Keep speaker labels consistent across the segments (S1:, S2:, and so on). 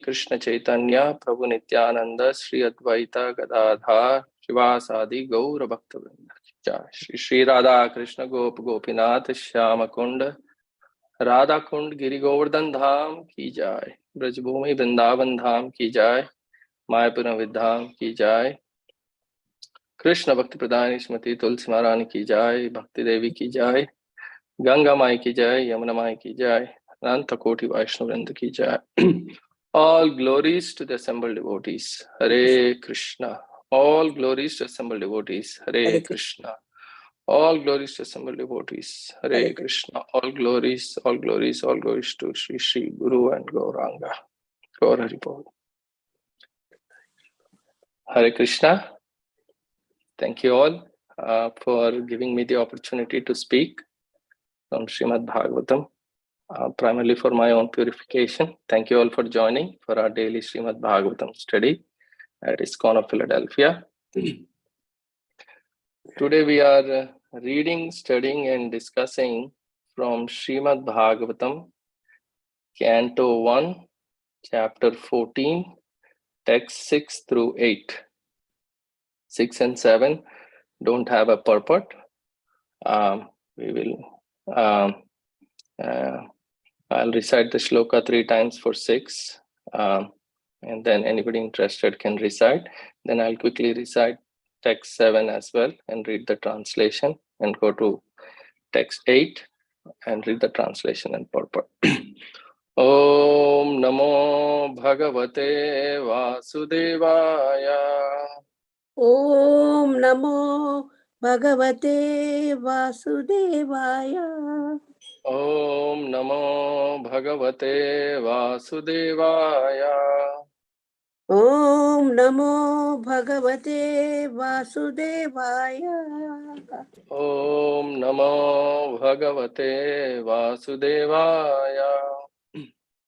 S1: कृष्ण चैतन्य प्रभु नित्यानंद श्री अद्वैता गदाधर शिवासादि गौर भक्तवृंद की जय। श्री श्री राधा कृष्ण गोप गोपीनाथ श्याम कुंड राधा कुंड गिरि गोवर्धन धाम की जय। ब्रजभूमि वृंदावन धाम की जय। मायापुर विधाम की जय। कृष्ण भक्ति प्रदान स्मृति तुलसी महारानी की जय। भक्ति देवी की जय। गंगा माई की जय। यमुना माई की जय। अनंत कोटि वैष्णव वृंद की जय। All glories to the assembled devotees. Hare Krishna. All glories to assembled devotees. Hare Krishna. All glories to assembled devotees. Hare Krishna. All glories, all glories, all glories to Sri Sri Guru and Gauranga. Gaur Hari Bol. Hare Krishna. Thank you all for giving me the opportunity to speak from Srimad Bhagavatam. Primarily for my own purification. Thank you all for joining for our daily Srimad Bhagavatam study at ISKCON of Philadelphia. Today we are reading, studying and discussing from Srimad Bhagavatam, Canto 1, Chapter 14, Text 6 through 8. 6 and 7 don't have a purport. I'll recite the shloka 3 times for 6, and then anybody interested can recite. Then I'll quickly recite text 7 as well and read the translation, and go to text 8 and read the translation and purport. Om Namo Bhagavate Vasudevaya.
S2: Om Namo Bhagavate Vasudevaya.
S1: Om Namo Bhagavate Vasudevaya.
S2: Om Namo Bhagavate Vasudevaya.
S1: Om Namo Bhagavate Vasudevaya.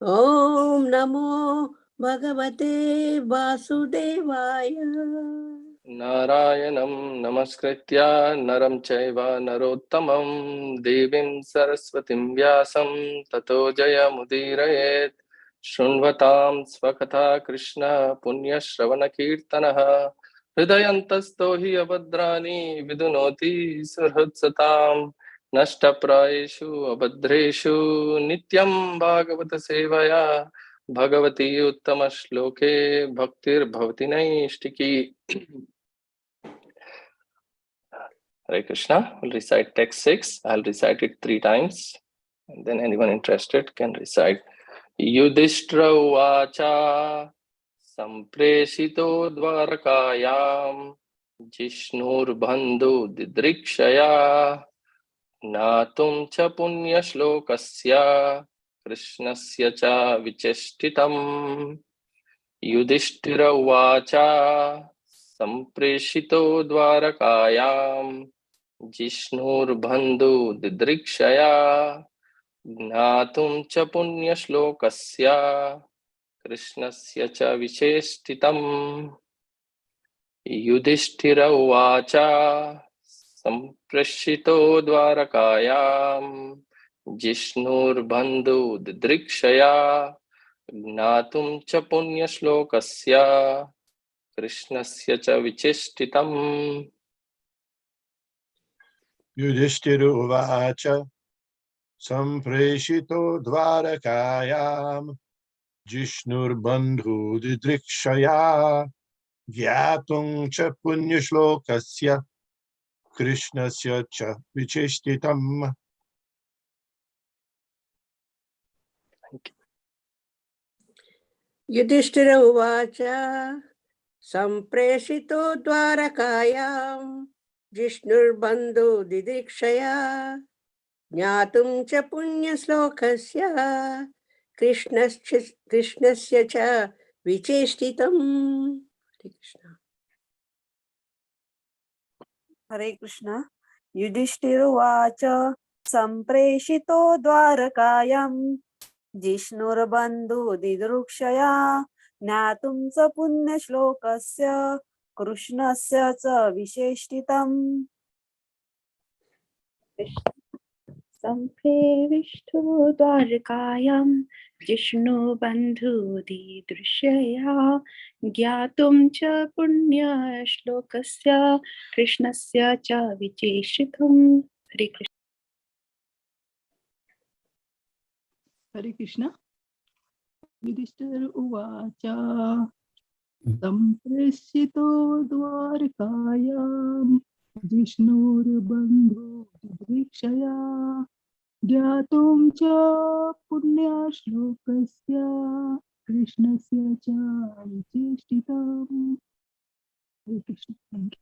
S2: Om Namo Bhagavate Vasudevaya.
S1: Narayanam Namaskritya Naram Chaiva Narottamam Devim Saraswatim Vyasam Tato Jaya Mudirayet Shunvatam Svakatha Krishna Punya Shravana Kirtanaha Hridayantasto hi abhadrani vidunoti surhutsatam Nashtaprayeshu abhadreshu Nityam Bhagavata Sevaya Bhagavati Uttama Shloke Bhaktir Bhavati Naishtiki. Hare Krishna. We'll recite text 6. I'll recite it 3 times, and then anyone interested can recite. Yudhishthira Uvacha Sampreshito Dvarakayam Jishnur Bandhu Didrikshaya Natum cha Punya Shlokasya Krishnasya cha Vicheshtitam. Yudhishthira Uvacha Sampreshito Dvarakayam Jishnur-bandhu didrikshaya Gnatum cha punya shlokasya Krishnasya cha vicheshtitam. Yudhishthira uvacha Sampreshito Dvarakayam Jishnur-bandhu didrikshaya Gnatum cha punya shlokasya Krishnasya cha vicheshtitam.
S3: Yudhishthira Uvacha Sampreshito Dvarakayam Jishnur-bandhu didrikshaya Gyatung cha punyashlokasya Krishnasya cha vicheshtitam.
S2: Yudhishthira Uvacha Sampreshito Dvarakayam Jishnur-bandhu Didrikshaya Jnatum cha punya slokasya Krishnasya cha vicheshtitam. Hare Krishna.
S4: Hare Krishna. Yudhishthira Vacha Sampreshito Dvarakayam Jishnur-bandhu Didrukshaya Jnatum ca punya shlokasya Krishnasya ca visheshtitam.
S5: सम्प्रेविष्टो द्वारकायां जिष्णुबन्धुदीदृशया ज्ञातुं च पुण्यश्लोकस्य कृष्णस्य च विचेषितम्। हरे कृष्ण।
S6: हरे कृष्ण। युधिष्ठिर उवाच सम्प्रेषितो द्वारकायां जिष्णुर्बन्धुर्दीक्षया ज्ञातुं च पुण्यश्लोकस्य कृष्णस्य च विचेष्टितम्। हरे Krishna. Thank you.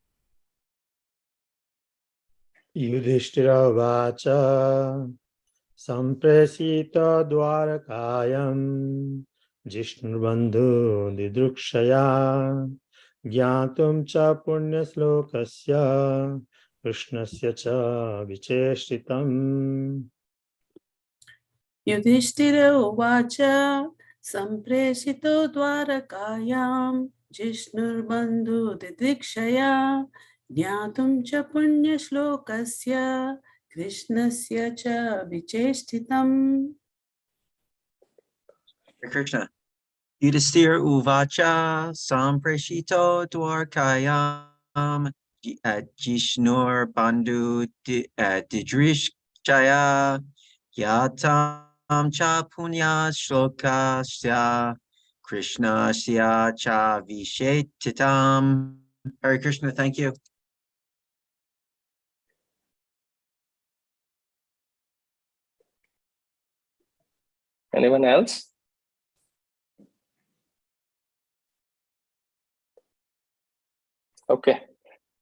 S7: युधिष्ठिरोवाच सम्प्रेषितो द्वारकायं जिष्णुबन्धुदिदृक्षया ज्ञातुं च पुण्यश्लोकस्य कृष्णस्य च विचेष्टितम्।
S8: युधिष्ठिर उवाच सम्प्रेषितो द्वारकायां जिष्णुर्बन्धुदिदृक्षया ज्ञातुं च पुण्यश्लोकस्य कृष्णस्य च विचेष्टितम्।
S9: Hare Krishna. Yudhisthira uvacha samprashito dwarkayam jishnur bandhu didrishchaya yatam cha punya shlokasya krishnasya cha vishetitam. Hare Krishna, thank you.
S1: Anyone else? Okay,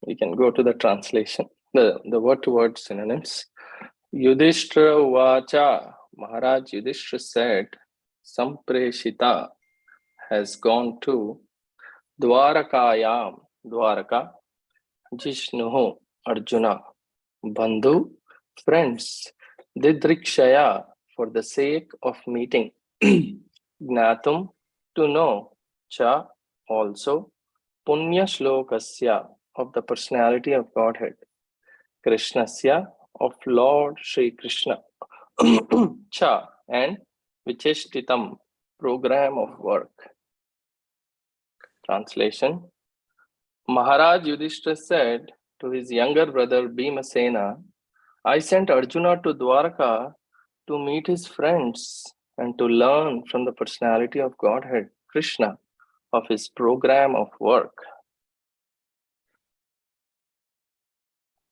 S1: we can go to the translation, the word-to-word synonyms. Yudhishthira Uvacha, Maharaj Yudhishthira said, Sampreshita has gone to Dwarakayam, Dwaraka, Jishnuhu, Arjuna, Bandhu, friends, Didrikshaya, for the sake of meeting, Gnatum, to know, Cha, also, Punya Shlokasya, of the personality of Godhead, Krishnasya, of Lord Sri Krishna, Cha, and Vicheshtitam, program of work. Translation. Maharaj Yudhishthira said to his younger brother Bhimasena, I sent Arjuna to Dwarka to meet his friends and to learn from the personality of Godhead, Krishna, of his program of work.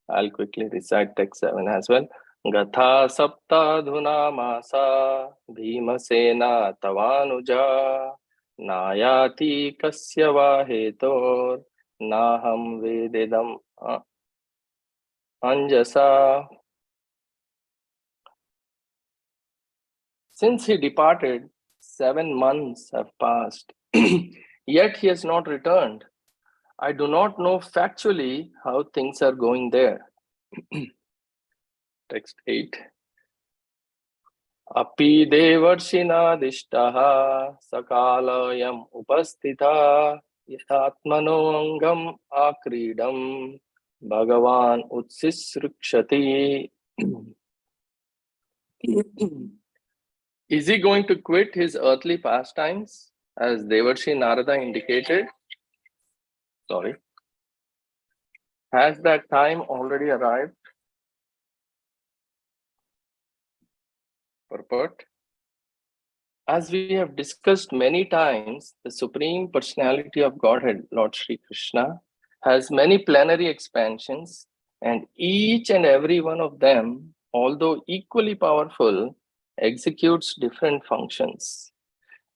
S1: I'll quickly recite text 7 as well. Gatha sapta dhuna masa bhimasena tavanuja nayati kasya va hetor naham vedidam anjasa. Since he departed, 7 months have passed, yet he has not returned. I do not know factually how things are going there. Text 8. Api devarshina sakalayam upastitha yathatmano angam akridam bhagavan utsisrikshati. Is he going to quit his earthly pastimes, as Devarshi Narada indicated? Sorry. Has that time already arrived? Purport. As we have discussed many times, the Supreme Personality of Godhead, Lord Sri Krishna, has many plenary expansions, and each and every one of them, although equally powerful, executes different functions.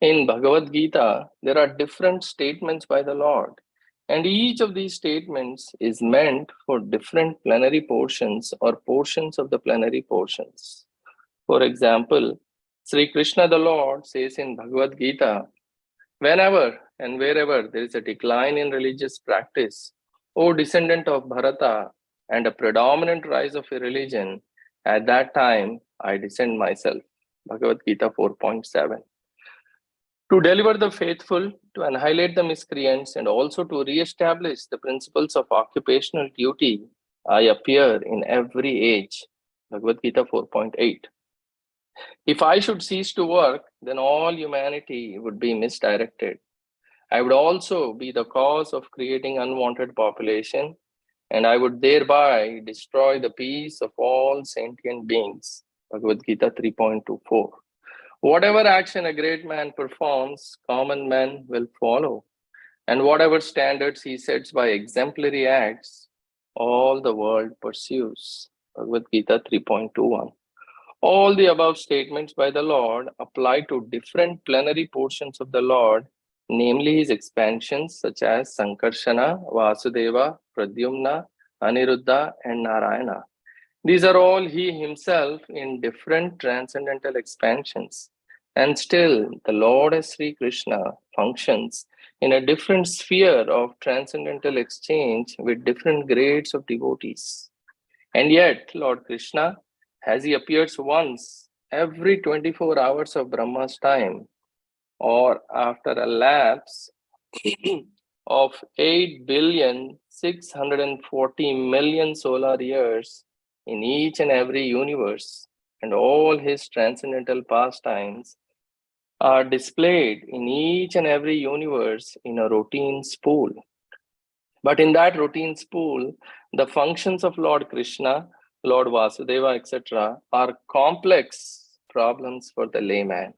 S1: In Bhagavad Gita, there are different statements by the Lord, and each of these statements is meant for different plenary portions or portions of the plenary portions. For example, Sri Krishna the Lord says in Bhagavad Gita, whenever and wherever there is a decline in religious practice, O descendant of Bharata, and a predominant rise of a religion, at that time I descend myself. Bhagavad Gita 4.7. To deliver the faithful, to annihilate the miscreants, and also to re-establish the principles of occupational duty, I appear in every age. Bhagavad Gita 4.8. If I should cease to work, then all humanity would be misdirected. I would also be the cause of creating unwanted population, and I would thereby destroy the peace of all sentient beings. Bhagavad Gita 3.24. Whatever action a great man performs, common men will follow. And whatever standards he sets by exemplary acts, all the world pursues. Bhagavad Gita 3.21. All the above statements by the Lord apply to different plenary portions of the Lord, namely his expansions such as Sankarshana, Vasudeva, Pradyumna, Aniruddha, and Narayana. These are all he himself in different transcendental expansions. And still, the Lord as Sri Krishna functions in a different sphere of transcendental exchange with different grades of devotees. And yet, Lord Krishna, as he appears once every 24 hours of Brahma's time, or after a lapse of 8,640,000,000 solar years in each and every universe, and all his transcendental pastimes are displayed in each and every universe in a routine spool. But in that routine spool, the functions of Lord Krishna, Lord Vasudeva, etc., are complex problems for the layman.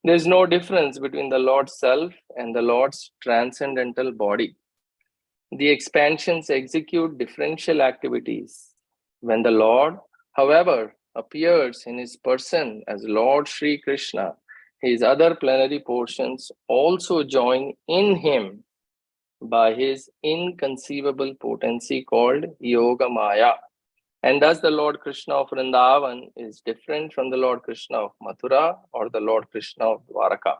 S1: There is no difference between the Lord's self and the Lord's transcendental body. The expansions execute differential activities. When the Lord, however, appears in his person as Lord Sri Krishna, his other plenary portions also join in him by his inconceivable potency called Yoga Maya. And thus the Lord Krishna of Vrindavan is different from the Lord Krishna of Mathura or the Lord Krishna of Dwaraka.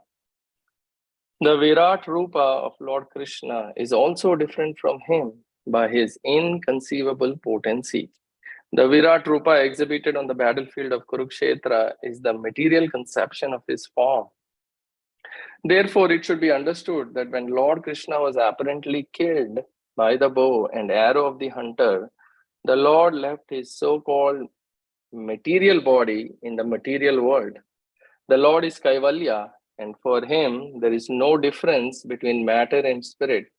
S1: The Virat Rupa of Lord Krishna is also different from him by his inconceivable potency. The Virat Rupa exhibited on the battlefield of Kurukshetra is the material conception of his form. Therefore, it should be understood that when Lord Krishna was apparently killed by the bow and arrow of the hunter, the Lord left his so-called material body in the material world. The Lord is Kaivalya, and for him, there is no difference between matter and spirit,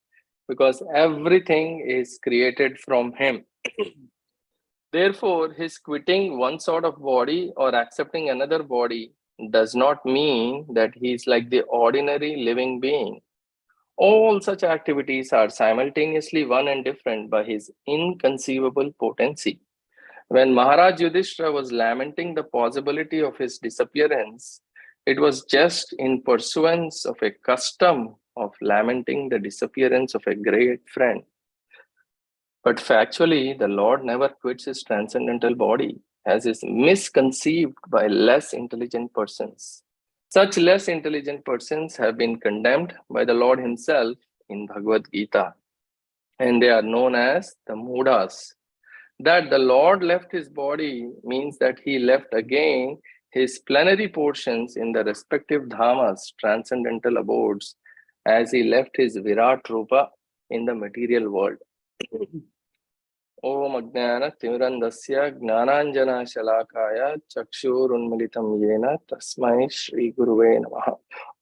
S1: because everything is created from him. Therefore, his quitting one sort of body or accepting another body does not mean that he is like the ordinary living being. All such activities are simultaneously one and different by his inconceivable potency. When Maharaj Yudhishthira was lamenting the possibility of his disappearance, it was just in pursuance of a custom of lamenting the disappearance of a great friend. But factually, the Lord never quits his transcendental body, as is misconceived by less intelligent persons. Such less intelligent persons have been condemned by the Lord himself in Bhagavad Gita, and they are known as the Mudas. That the Lord left his body means that he left again his plenary portions in the respective dhamas, transcendental abodes, as he left his Virat Rupa in the material world. Om Ajnana Timirandasya Gnananjana Shalakaya Chakshurunmilitam Yena Tasmai Shri Guruve Namaha.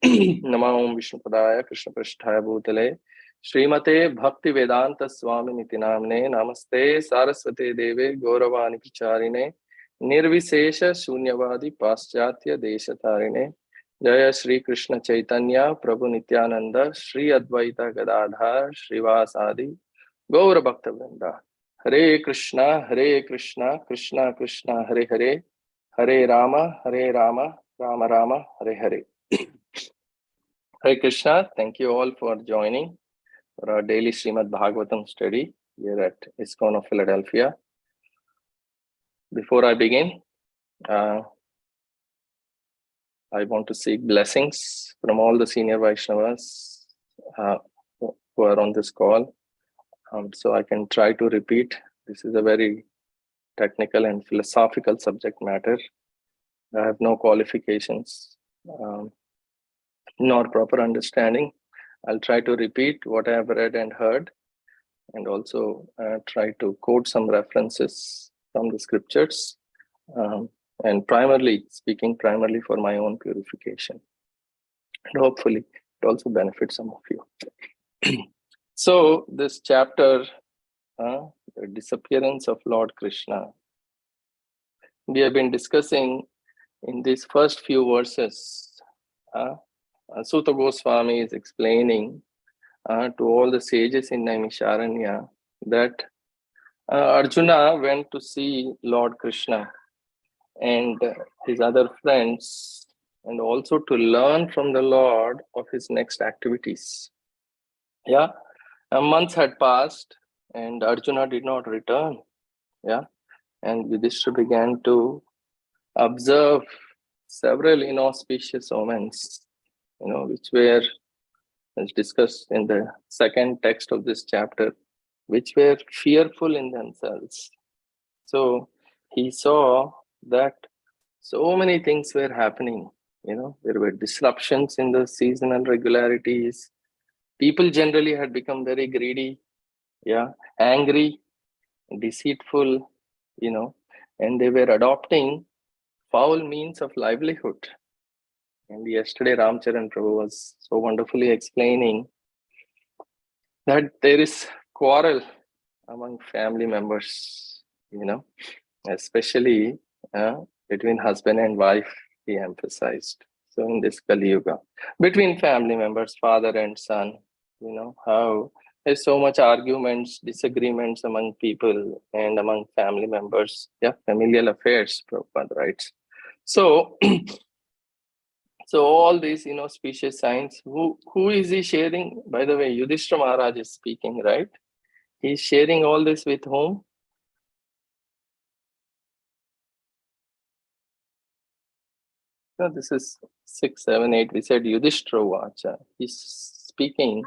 S1: Namo Om Vishnupadaya Krishna Prasthaya Bhutale Srimate Bhakti Vedanta Swami Nitinamne Namaste Saraswate Deve Gauravani Pracharine Nirvisesha Shunyavadi Paschatya Deshatarine Jaya Shri Krishna Chaitanya Prabhu Nityananda Shri Advaita Gadadhar Srivasadi Gaura Bhakta Vrinda. Hare Krishna, Krishna Krishna, Hare Hare, Hare Rama, Rama Rama, Hare Hare. Hare Krishna, thank you all for joining for our daily Srimad Bhagavatam study here at ISKCON of Philadelphia. Before I begin, I want to seek blessings from all the senior Vaishnavas who are on this call. So I can try to repeat. This is a very technical and philosophical subject matter. I have no qualifications, nor proper understanding. I'll try to repeat what I have read and heard, and also try to quote some references from the scriptures and primarily for my own purification. And hopefully it also benefits some of you. So this chapter, the disappearance of Lord Krishna, we have been discussing in these first few verses. Sutta Goswami is explaining to all the sages in Naimisharanya that Arjuna went to see Lord Krishna and his other friends, and also to learn from the Lord of his next activities. Yeah, months had passed and Arjuna did not return. Yeah, and Yudhishthira began to observe several inauspicious omens, which were, as discussed in the second text of this chapter, which were fearful in themselves. So he saw that so many things were happening. There were disruptions in the seasonal regularities. People generally had become very greedy, angry, deceitful, and they were adopting foul means of livelihood. And yesterday Ramcharan Prabhu was so wonderfully explaining that there is quarrel among family members, especially between husband and wife, he emphasized. So in this Kali Yuga, between family members, father and son, how there's so much arguments, disagreements among people and among family members. Yeah, familial affairs, Prabhupada writes. So, so all these, specious signs, who is he sharing? By the way, Yudhishthira Maharaj is speaking, right? He's sharing all this with whom? No, this is 6, 7, 8. We said Yudhishthira Vacha. He's speaking.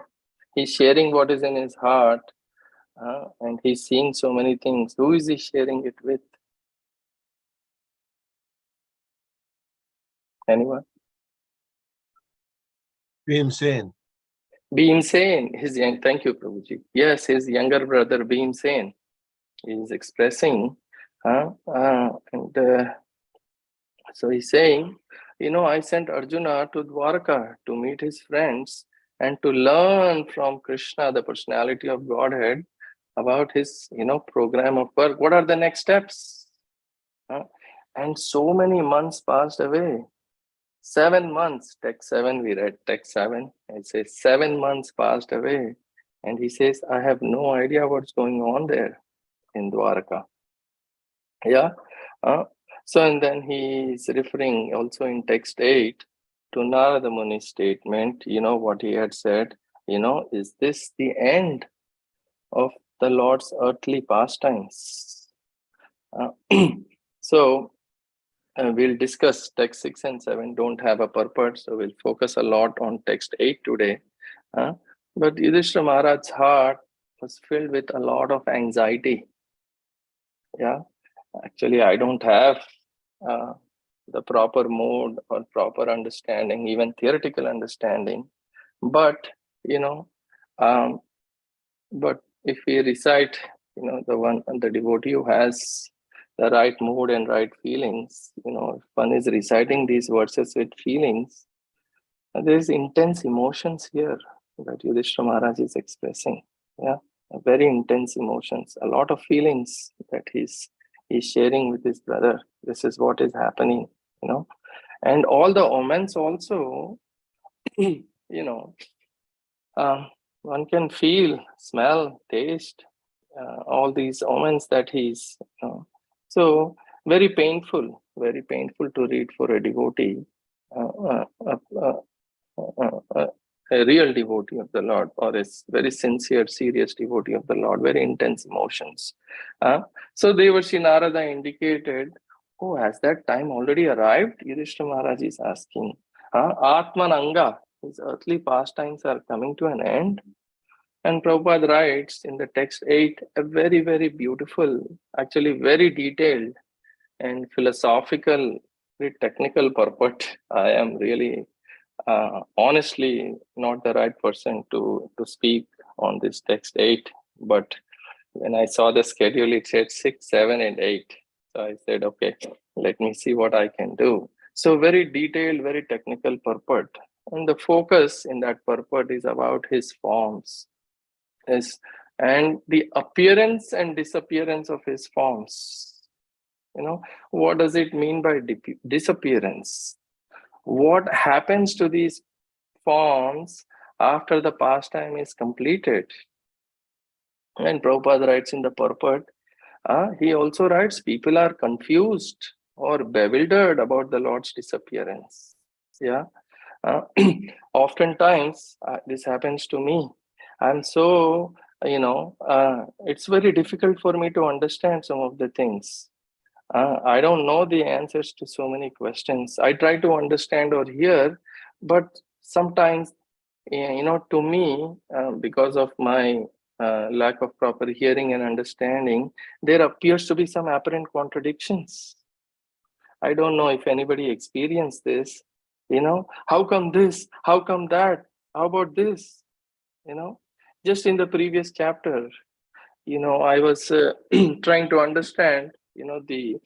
S1: He's sharing what is in his heart. And he's seeing so many things. Who is he sharing it with? Anyone?
S3: Bhimsen.
S1: Bhimsen, thank you, Prabhuji. Yes, his younger brother Bhimsen is expressing, so he's saying, I sent Arjuna to Dwarka to meet his friends and to learn from Krishna, the personality of Godhead, about his, program of work. What are the next steps? And so many months passed away. 7 months, text 7, we read text 7. It says 7 months passed away. And he says, I have no idea what's going on there in Dwarka. Yeah. So, and then he is referring also in text 8 to Narada Muni's statement, what he had said, is this the end of the Lord's earthly pastimes? So, we'll discuss text 6 and 7 don't have a purport, so we'll focus a lot on text 8 today. But Yudhishthira Maharaj's heart was filled with a lot of anxiety. Yeah, actually, I don't have the proper mode or proper understanding, even theoretical understanding. But, but if we recite, the devotee who has the right mood and right feelings, if one is reciting these verses with feelings, there's intense emotions here that Yudhishthira Maharaj is expressing. Yeah, very intense emotions, a lot of feelings that he's sharing with his brother. This is what is happening, and all the omens also, one can feel, smell, taste, all these omens that he's, so very painful to read for a devotee, a real devotee of the Lord, or a very sincere, serious devotee of the Lord, very intense emotions. So Devarshi Narada indicated, oh, has that time already arrived? Yudhishthira Maharaj is asking. Atmananga, his earthly pastimes are coming to an end. And Prabhupada writes in the text 8, a very, very beautiful, actually very detailed and philosophical, very technical purport. I am really honestly not the right person to speak on this text 8, but when I saw the schedule, it said 6, 7, and 8. So I said, okay, Let me see what I can do. So very detailed, very technical purport. And the focus in that purport is about his forms. And the appearance and disappearance of his forms. What does it mean by disappearance? What happens to these forms after the pastime is completed? And Prabhupada writes in the purport, he also writes, people are confused or bewildered about the Lord's disappearance. Yeah. Oftentimes, this happens to me. I'm so, it's very difficult for me to understand some of the things. I don't know the answers to so many questions. I try to understand or hear, but sometimes, to me, because of my lack of proper hearing and understanding, there appears to be some apparent contradictions. I don't know if anybody experienced this. How come this? How come that? How about this? Just in the previous chapter, I was trying to understand, the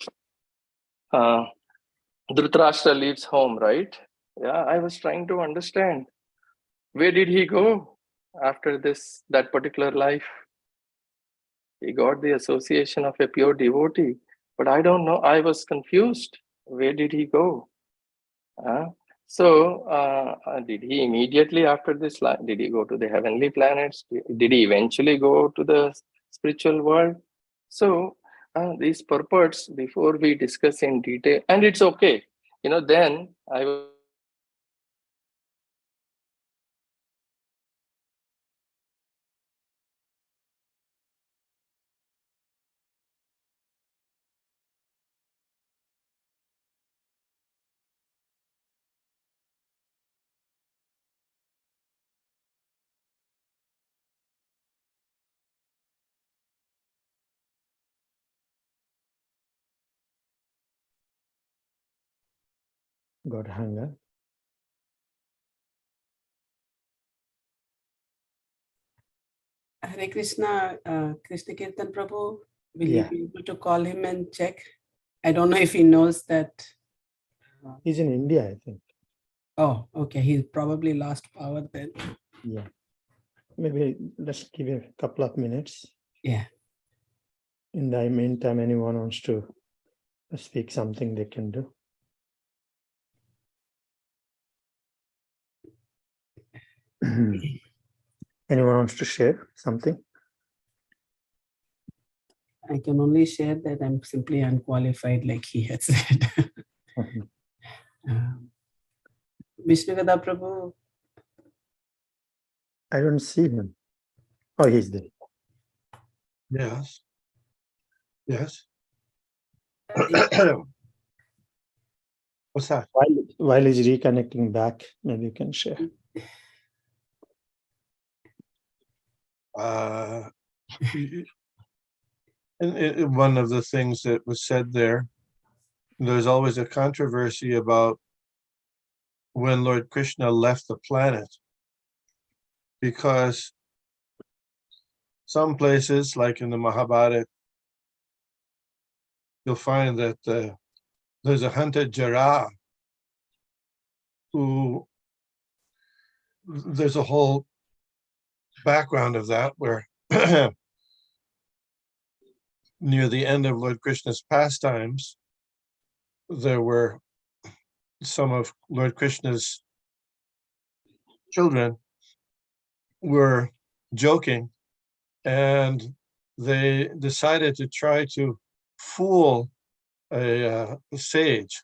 S1: Dhritarashtra leaves home, right? Yeah, I was trying to understand, where did he go after that particular life? He got the association of a pure devotee, but I don't know. I was confused. Where did he go? Did he immediately after this life, did he go to the heavenly planets? Did he eventually go to the spiritual world? So these purports, before we discuss in detail, and it's okay, then I was
S7: got hunger.
S8: Hare Krishna, Krishna Kirtan Prabhu, will
S7: Yeah.
S8: you be able to call him and check? I don't know if he knows that.
S7: He's in India, I think.
S8: Oh, okay. He probably lost power then.
S7: Yeah. Maybe let's give a couple of minutes.
S8: Yeah.
S7: In the meantime, anyone wants to speak something, they can do. Anyone wants to share something?
S8: I can only share that I'm simply unqualified, like he had said. Vishnugada Prabhu.
S7: I don't see him. Oh, he's there.
S3: Yes. Yes. What's that?
S7: While he's reconnecting back, maybe you can share.
S3: One of the things that was said there's always a controversy about when Lord Krishna left the planet, because some places, like in the Mahabharata, you'll find that there's a hunter Jara who, there's a whole background of that where near the end of Lord Krishna's pastimes, there were some of Lord Krishna's children were joking, and they decided to try to fool a sage.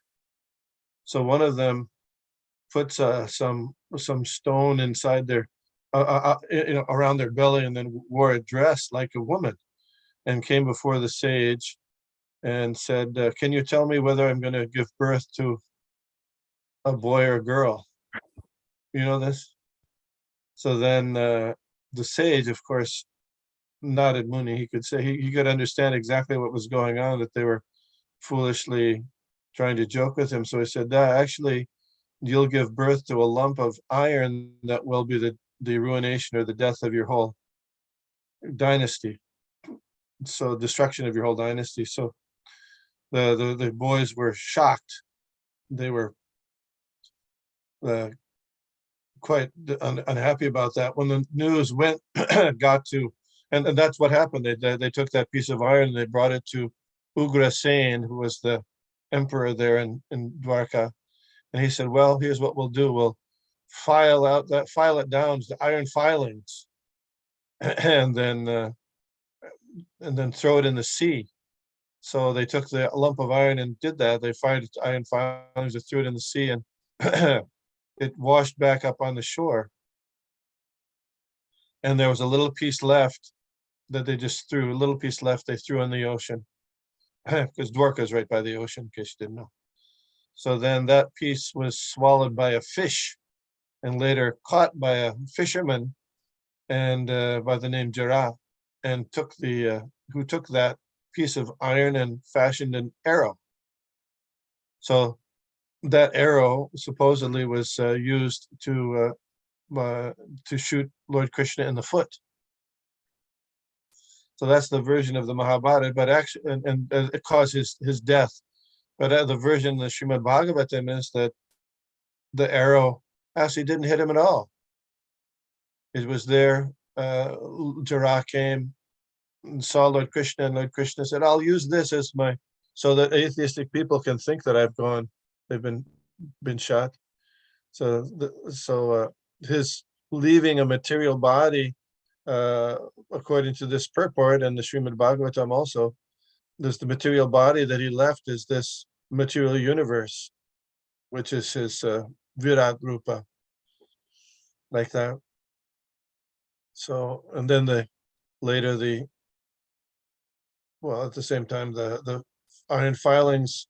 S3: So one of them puts some stone inside their around their belly, and then wore a dress like a woman, and came before the sage and said, can you tell me whether I'm going to give birth to a boy or girl? You know this? So then the sage, of course, nodded Muni. He could say, he could understand exactly what was going on, that they were foolishly trying to joke with him. So he said, actually, you'll give birth to a lump of iron that will be the ruination or the death of your whole dynasty. So destruction of your whole dynasty. So the boys were shocked. They were quite unhappy about that. When the news went, got to, and that's what happened. They took that piece of iron and they brought it to Ugrasen, who was the emperor there in Dwarka. And he said, well, here's what we'll do. We'll file it down to the iron filings and then throw it in the sea. So they took the lump of iron and did that. They fired iron filings, they threw it in the sea, and it washed back up on the shore. And there was a little piece left that they just threw, a little piece left they threw in the ocean. Because Dwarka is right by the ocean, in case you didn't know. So then that piece was swallowed by a fish and later caught by a fisherman and by the name Jara, and who took that piece of iron and fashioned an arrow. So that arrow supposedly was used to shoot Lord Krishna in the foot. So that's the version of the Mahabharata, but actually, and it caused his death. But the version of the Srimad Bhagavatam is that the arrow actually didn't hit him at all. It was there. Jara came and saw Lord Krishna, and Lord Krishna said, I'll use this as my, so that atheistic people can think that they've been shot. So his leaving a material body, according to this purport and the Srimad Bhagavatam also, there's the material body that he left is this material universe, which is his Virat Rupa, like that. So, and then at the same time, the iron filings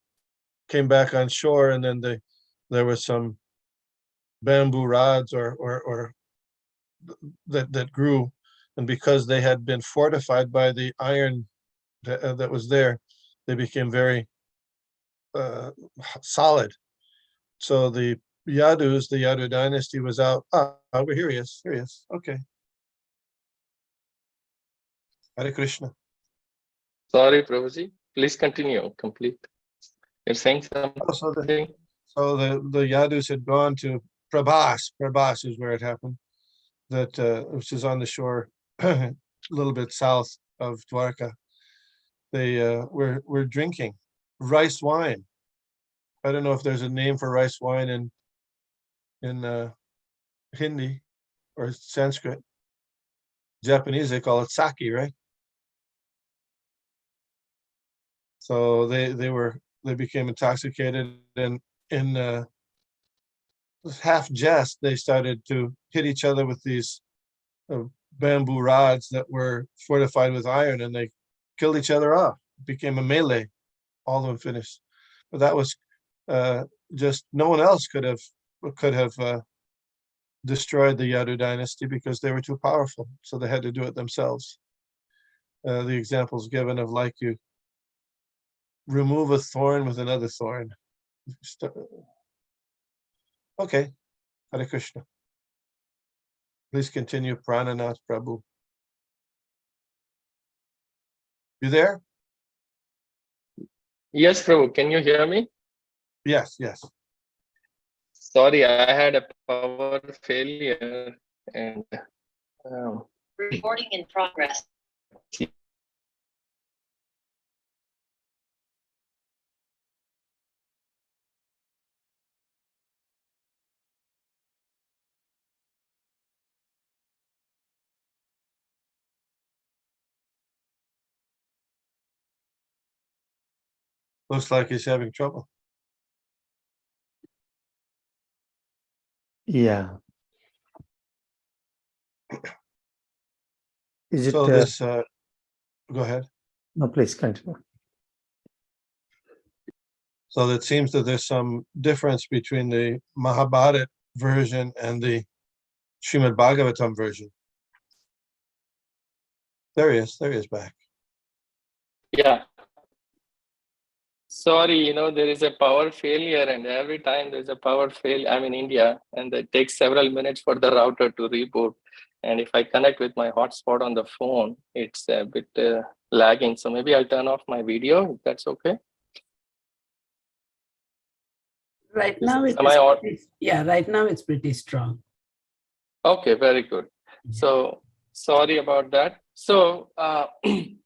S3: came back on shore, and then there was some bamboo rods or that grew, and because they had been fortified by the iron that was there, they became very solid. So the Yadu dynasty was out. Here he is. Okay. Hare Krishna.
S1: Sorry, Prabhuji. Please continue. Complete. You're saying something.
S3: So the Yadus had gone to Prabhas. Prabhas is where it happened. Which is on the shore, a little bit south of Dwarka. They were drinking rice wine. I don't know if there's a name for rice wine in Hindi or Sanskrit. Japanese, they call it sake, right? So they became intoxicated, and in half jest, they started to hit each other with these bamboo rods that were fortified with iron, and they killed each other off. It became a melee. All of them finished. But that was just, no one else could have destroyed the Yadu dynasty because they were too powerful. So they had to do it themselves. The examples given of like you remove a thorn with another thorn. Okay, Hare Krishna. Please continue, Prananath Prabhu. You there?
S1: Yes, Prabhu. Can you hear me?
S3: Yes.
S1: Sorry, I had a power failure and
S10: recording in progress.
S3: Looks like he's having trouble.
S7: Yeah. Is it?
S3: So this, go ahead.
S7: No, please continue.
S3: So it seems that there's some difference between the Mahabharata version and the Srimad Bhagavatam version. There he is back.
S1: yeah. Sorry, there is a power failure, and every time there's a power failure, I'm in India, and it takes several minutes for the router to reboot. And if I connect with my hotspot on the phone, it's a bit lagging. So maybe I'll turn off my video, if that's okay.
S8: Right now it
S1: Am I on?
S8: yeah, right now it's pretty strong.
S1: Okay, very good. So sorry about that. So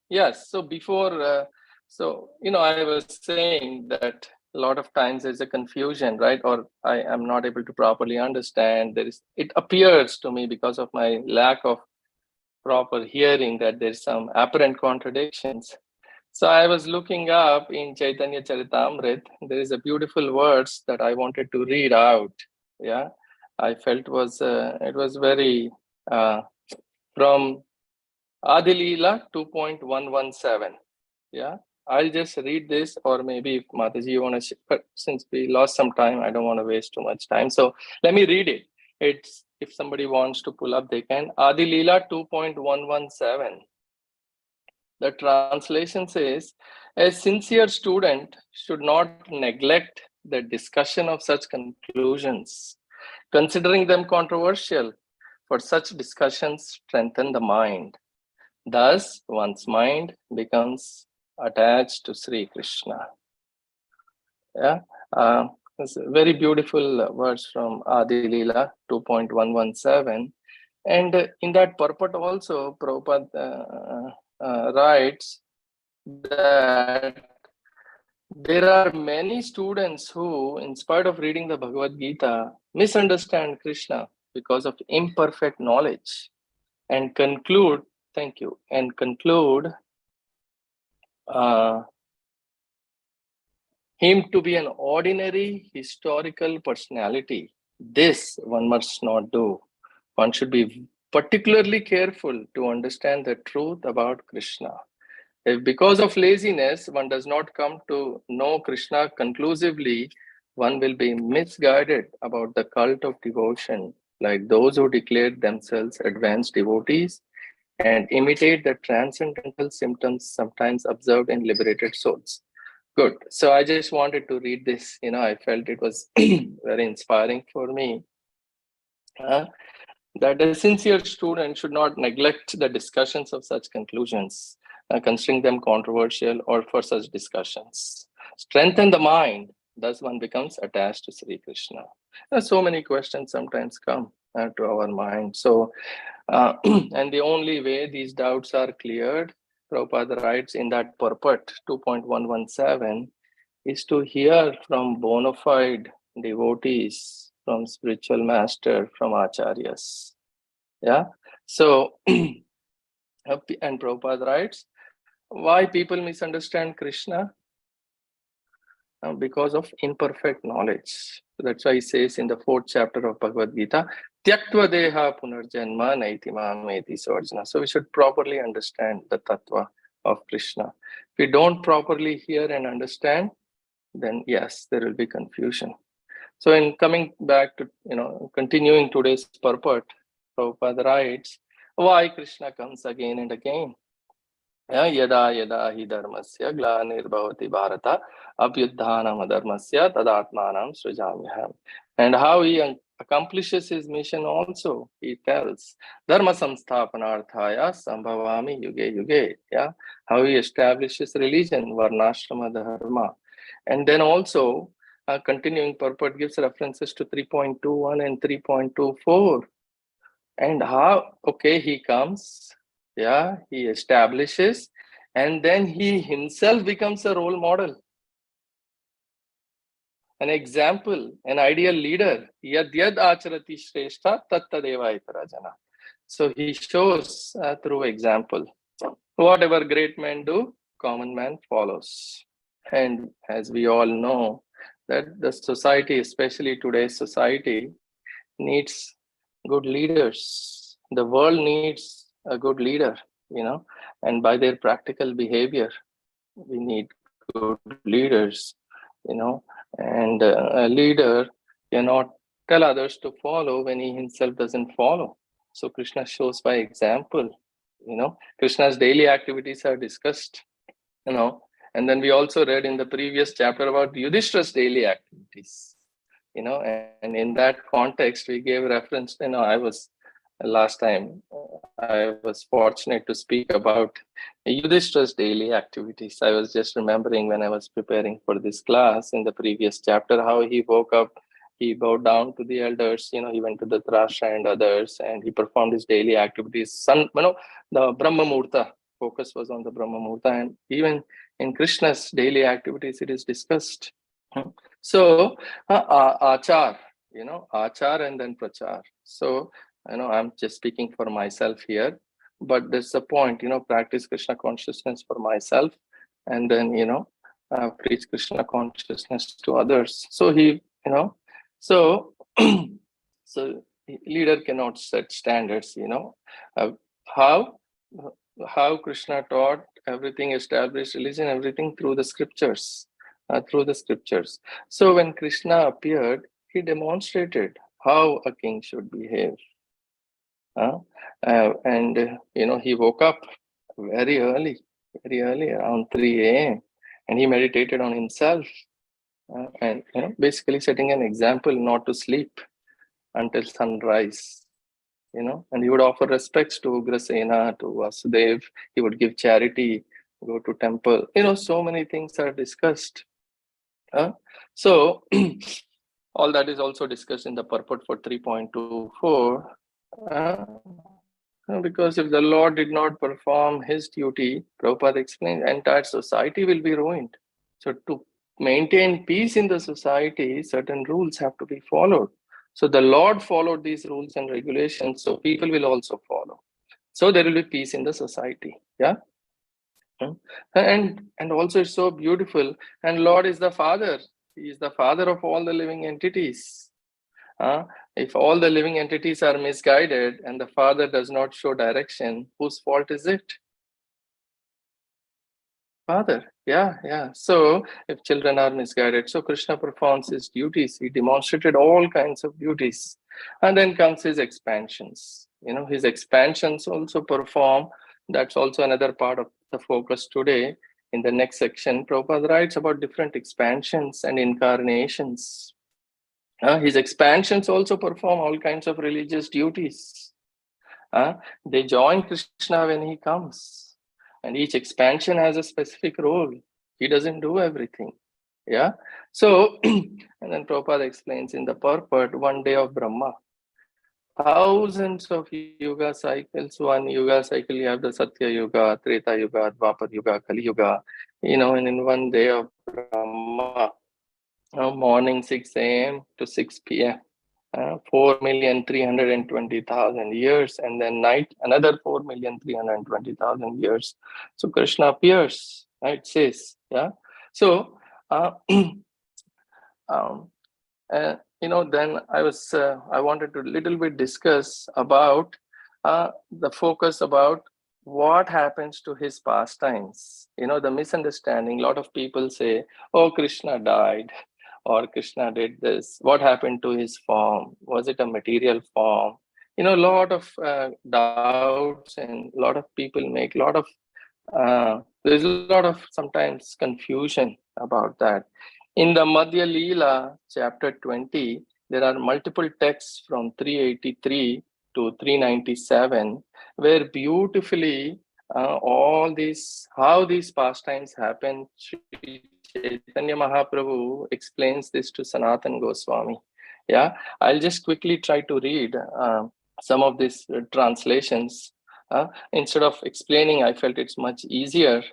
S1: yes, so before, so I was saying that a lot of times there's a confusion, right? Or I am not able to properly understand. It appears to me because of my lack of proper hearing that there's some apparent contradictions. So I was looking up in Chaitanya Charitamrita. There is a beautiful verse that I wanted to read out. Yeah, I felt it was very from Adilila 2.117. Yeah, I'll just read this, or maybe if Mataji you want to, but since we lost some time, I don't want to waste too much time. So let me read it. It's, if somebody wants to pull up, they can. Adilila 2.117. The translation says, a sincere student should not neglect the discussion of such conclusions, considering them controversial, for such discussions strengthen the mind. Thus, one's mind becomes attached to Sri Krishna. Yeah, it's a very beautiful verse from Adi Leela 2.117. And in that purport also, Prabhupada writes that there are many students who, in spite of reading the Bhagavad Gita, misunderstand Krishna because of imperfect knowledge and conclude, thank you, and conclude him to be an ordinary historical personality. This one must not do. One should be particularly careful to understand the truth about Krishna. If because of laziness one does not come to know Krishna conclusively, one will be misguided about the cult of devotion, like those who declare themselves advanced devotees and imitate the transcendental symptoms sometimes observed in liberated souls. Good. So I just wanted to read this. I felt it was very inspiring for me. That a sincere student should not neglect the discussions of such conclusions, considering them controversial, or for such discussions. Strengthen the mind, thus one becomes attached to Sri Krishna. So many questions sometimes come to our mind. So, and the only way these doubts are cleared, Prabhupada writes in that purport 2.117, is to hear from bona fide devotees, from spiritual master, from acharyas. Yeah. So, and Prabhupada writes, why people misunderstand Krishna? Because of imperfect knowledge. That's why he says in the 4th chapter of Bhagavad Gita, Tyaktva deha punarjanma naiti mameti sarjana. So we should properly understand the tattva of Krishna. If we don't properly hear and understand, then yes, there will be confusion. So in coming back to, continuing today's purport, Prabhupada writes, why Krishna comes again and again. Yada yada hi dharmasya glanirvavati bharata abhyudhanam adharmasya tadatmanam srijamyaham. And how he accomplishes his mission also, he tells, dharma samsthapanarthaya sambhavami yuge yuge. Yeah, how he establishes religion, varnashrama dharma. And then also, continuing purport gives references to 3.21 and 3.24. And how, okay, he comes, yeah, he establishes, and then he himself becomes a role model, an example, an ideal leader. Yad yad acharati shrestha tattadeva itarajana. So he shows through example. Whatever great men do, common man follows. And as we all know, that the society, especially today's society, needs good leaders. The world needs a good leader, and by their practical behavior, we need good leaders, and a leader cannot tell others to follow when he himself doesn't follow. So Krishna shows by example. Krishna's daily activities are discussed, and then we also read in the previous chapter about Yudhishthira's daily activities. And in that context, we gave reference, I was last time I was fortunate to speak about Yudhishthira's daily activities. I was just remembering when I was preparing for this class in the previous chapter how he woke up, he bowed down to the elders, he went to the Trashra and others, and he performed his daily activities. The Brahma Murta focus was on the Brahma Murta, and even in Krishna's daily activities, it is discussed. So, Achar, Achar and then Prachar. So, I'm just speaking for myself here, but there's a point, practice Krishna consciousness for myself, and then, preach Krishna consciousness to others. So so, so leader cannot set standards, how Krishna taught everything, established religion, everything through the scriptures, So when Krishna appeared, he demonstrated how a king should behave. He woke up very early, around 3 a.m. and he meditated on himself, and basically setting an example not to sleep until sunrise. And he would offer respects to Ugrasena, to Vasudev. He would give charity, go to temple. So many things are discussed. So all that is also discussed in the purport for 3.24. Because if the Lord did not perform his duty, Prabhupada explained, entire society will be ruined. So to maintain peace in the society, certain rules have to be followed. So the Lord followed these rules and regulations, so people will also follow. So there will be peace in the society. Yeah. And also it's so beautiful. And Lord is the Father. He is the Father of all the living entities. If all the living entities are misguided and the Father does not show direction, whose fault is it? Father. Yeah. So if children are misguided, so Krishna performs his duties. He demonstrated all kinds of duties. And then comes his expansions. His expansions also perform. That's also another part of the focus today. In the next section, Prabhupada writes about different expansions and incarnations. His expansions also perform all kinds of religious duties. They join Krishna when he comes. And each expansion has a specific role. He doesn't do everything. Yeah. So, and then Prabhupada explains in the purport, one day of Brahma. Thousands of yuga cycles. One yuga cycle, you have the Satya Yuga, Treta Yuga, Dwapar Yuga, Kali Yuga. And in one day of Brahma, morning 6 a.m. to 6 p.m. 4,320,000 years, and then night another 4,320,000 years. So Krishna appears, it says, yeah. So then I wanted to little bit discuss about the focus about what happens to his pastimes. The misunderstanding. A lot of people say, "Oh, Krishna died," or Krishna did this. What happened to his form? Was it a material form? A lot of doubts, and a lot of people make a lot of. There's a lot of sometimes confusion about that. In the Madhya Leela, chapter 20, there are multiple texts from 383 to 397, where beautifully how these pastimes happen. Sri Chaitanya Mahaprabhu explains this to Sanatan Goswami. Yeah, I'll just quickly try to read some of these translations. Instead of explaining, I felt it's much easier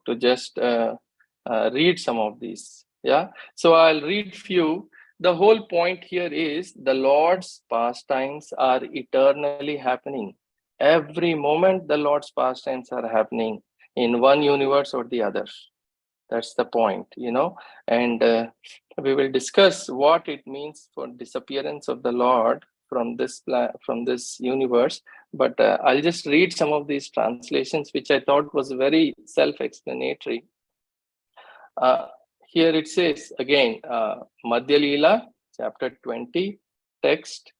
S1: to just read some of these. Yeah, so I'll read few. The whole point here is the Lord's pastimes are eternally happening. Every moment the Lord's pastimes are happening in one universe or the other. That's the point, and we will discuss what it means for disappearance of the Lord from this universe. But I'll just read some of these translations, which I thought was very self-explanatory. Here it says again, Madhya Leela, chapter 20, text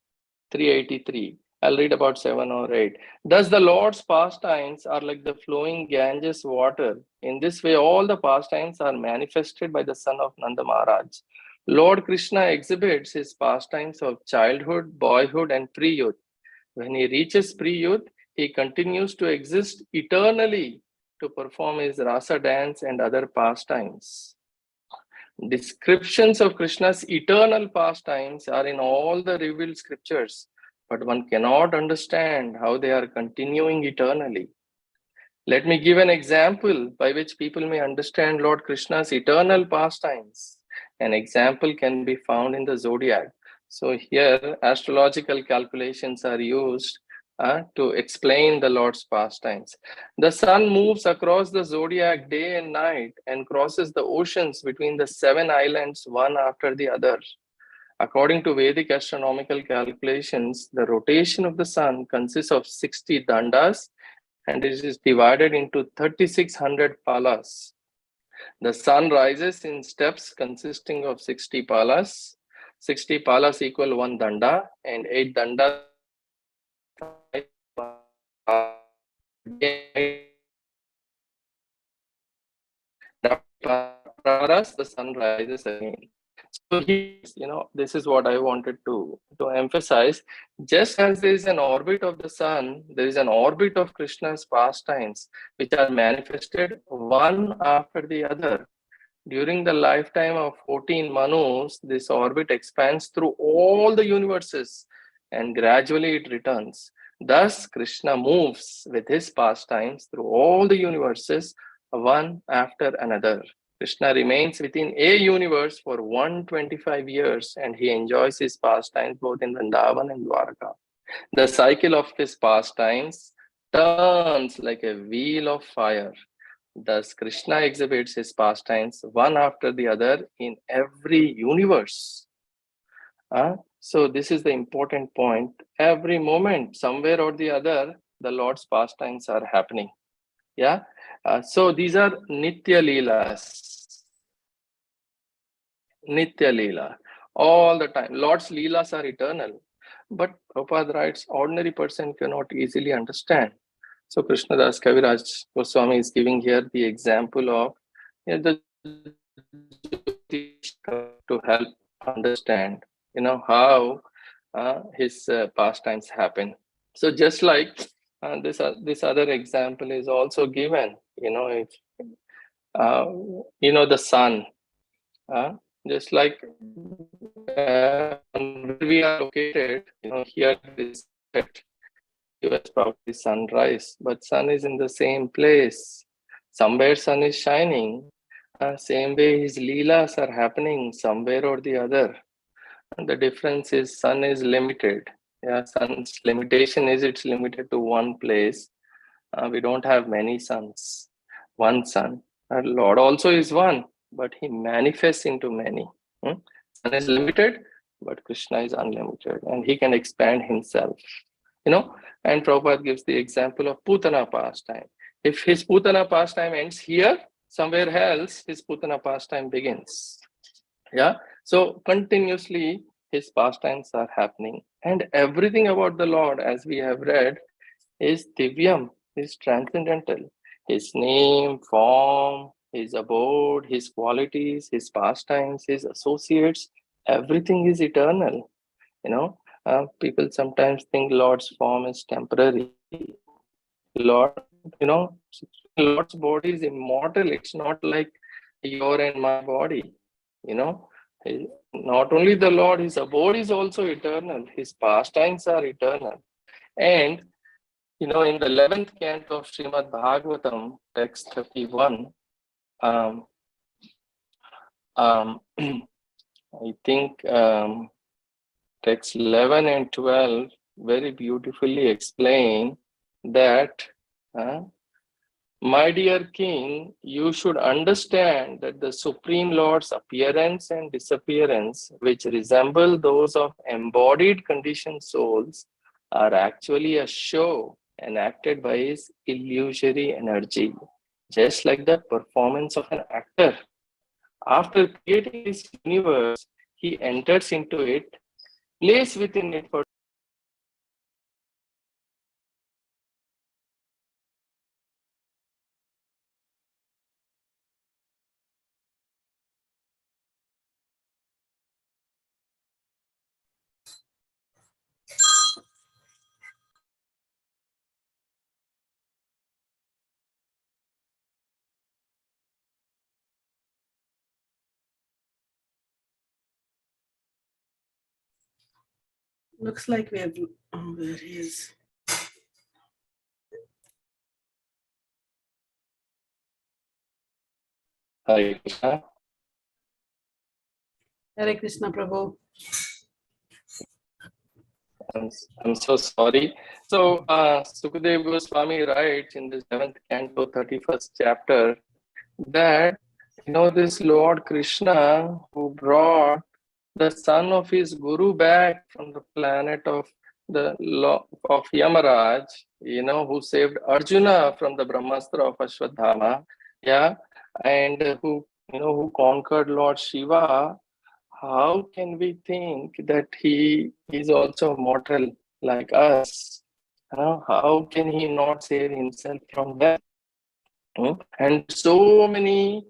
S1: 383. I'll read about 7 or 8. Thus the Lord's pastimes are like the flowing Ganges water. In this way, all the pastimes are manifested by the son of Nanda Maharaj. Lord Krishna exhibits his pastimes of childhood, boyhood, and pre-youth. When he reaches pre-youth, he continues to exist eternally to perform his rasa dance and other pastimes. Descriptions of Krishna's eternal pastimes are in all the revealed scriptures, but one cannot understand how they are continuing eternally. Let me give an example by which people may understand Lord Krishna's eternal pastimes. An example can be found in the zodiac. So here, astrological calculations are used to explain the Lord's pastimes. The sun moves across the zodiac day and night and crosses the oceans between the 7 islands one after the other. According to Vedic astronomical calculations, the rotation of the sun consists of 60 dandas and it is divided into 3600 palas. The sun rises in steps consisting of 60 palas. 60 palas equal 1 danda and 8 dandas. The sun rises again. So this is what I wanted to emphasize. Just as there is an orbit of the sun, there is an orbit of Krishna's pastimes, which are manifested one after the other. During the lifetime of 14 Manus, this orbit expands through all the universes and gradually it returns. Thus, Krishna moves with his pastimes through all the universes, one after another. Krishna remains within a universe for 125 years and he enjoys his pastimes both in Vrindavan and Dwarka. The cycle of his pastimes turns like a wheel of fire. Thus, Krishna exhibits his pastimes one after the other in every universe. So this is the important point. Every moment, somewhere or the other, the Lord's pastimes are happening. Yeah. So these are Nitya Leelas. Nitya Leela. All the time. Lord's Leelas are eternal. But Prabhupada writes, ordinary person cannot easily understand. So Krishnadas Kaviraj Goswami is giving here the example of the to help understand, how his pastimes happen. So just like this other example is also given, if the sun, just like where we are located, here is US probably sunrise, but sun is in the same place. Somewhere sun is shining. Same way his leelas are happening somewhere or the other. And the difference is sun is limited. Yeah, sun's limitation is it's limited to one place. We don't have many suns. One sun. Our Lord also is one, but he manifests into many. Sun is limited, but Krishna is unlimited and he can expand himself. And Prabhupada gives the example of Putana pastime. If his Putana pastime ends here, somewhere else, his Putana pastime begins. Yeah. So continuously, his pastimes are happening. And everything about the Lord, as we have read, is Divyam, is transcendental. His name, form, his abode, his qualities, his pastimes, his associates, everything is eternal. People sometimes think Lord's form is temporary. Lord, Lord's body is immortal. It's not like your and my body. Not only the Lord, his abode is also eternal. His pastimes are eternal. And, in the 11th canto of Srimad Bhagavatam, text 31, I think texts 11 and 12 very beautifully explain that, my dear king, you should understand that the Supreme Lord's appearance and disappearance, which resemble those of embodied conditioned souls, are actually a show enacted by his illusory energy, just like the performance of an actor. After creating this universe, he enters into it, plays within it for
S8: Looks like we have, oh, there he is.
S1: Hare Krishna.
S8: Hare Krishna Prabhu.
S1: I'm so sorry. So, Sukadeva Goswami writes in the 7th canto, 31st chapter, that, this Lord Krishna, who brought the son of his guru back from the planet of Yamaraj, who saved Arjuna from the Brahmastra of Ashwadhama, and who conquered Lord Shiva. How can we think that he is also mortal like us? How can he not save himself from death? And so many